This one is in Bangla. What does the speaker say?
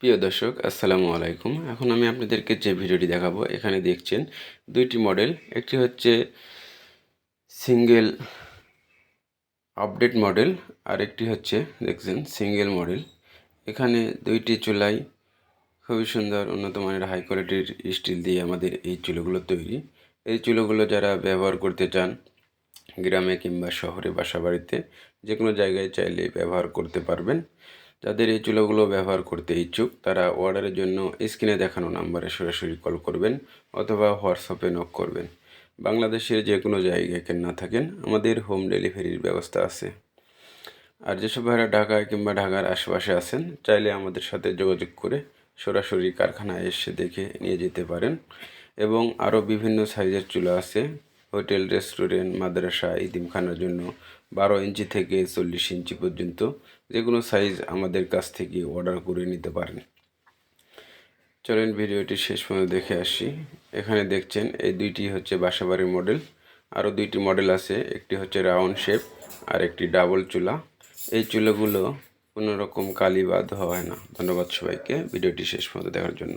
প্রিয় দর্শক আসসালামু আলাইকুম। এখন আমি আপনাদেরকে যে ভিডিওটি দেখাবো, এখানে দেখছেন দুইটি মডেল। একটি হচ্ছে সিঙ্গেল আপডেট মডেল, আর একটি হচ্ছে দেখছেন সিঙ্গেল মডেল। এখানে দুইটি চুলাই খুবই সুন্দর উন্নত মানের হাই কোয়ালিটির স্টিল দিয়ে আমাদের এই চুলোগুলো তৈরি। এই চুলোগুলো যারা ব্যবহার করতে চান গ্রামে কিংবা শহরে বাসা বাড়িতে যে কোনো জায়গায় চাইলে ব্যবহার করতে পারবেন। যাদের এই চুলাগুলো ব্যবহার করতে ইচ্ছুক তারা অর্ডারের জন্য স্ক্রিনে দেখানো নাম্বারে সরাসরি কল করবেন অথবা হোয়াটসঅ্যাপে নক করবেন। বাংলাদেশের যে কোনো জায়গায় কেন না থাকেন, আমাদের হোম ডেলিভারির ব্যবস্থা আছে। আর যেসব ভাইরা ঢাকায় কিংবা ঢাকার আশেপাশে আছেন, চাইলে আমাদের সাথে যোগাযোগ করে সরাসরি কারখানায় এসে দেখে নিয়ে যেতে পারেন। এবং আরও বিভিন্ন সাইজের চুলা আছে। হোটেল, রেস্টুরেন্ট, মাদ্রাসা, ইতিমখানার জন্য 12 ইঞ্চি থেকে 40 ইঞ্চি পর্যন্ত যে কোনো সাইজ আমাদের কাছ থেকে অর্ডার করে নিতে পারেন। চলেন ভিডিওটি শেষ পর্যন্ত দেখে আসি। এখানে দেখছেন এই দুইটি হচ্ছে বাসাবাড়ির মডেল। আরও দুইটি মডেল আছে, একটি হচ্ছে রাউন্ড শেপ আর একটি ডাবল চুলা। এই চুলাগুলো কোনো রকম কালি বা ধোয়া হয় না। ধন্যবাদ সবাইকে ভিডিওটি শেষ পর্যন্ত দেখার জন্য।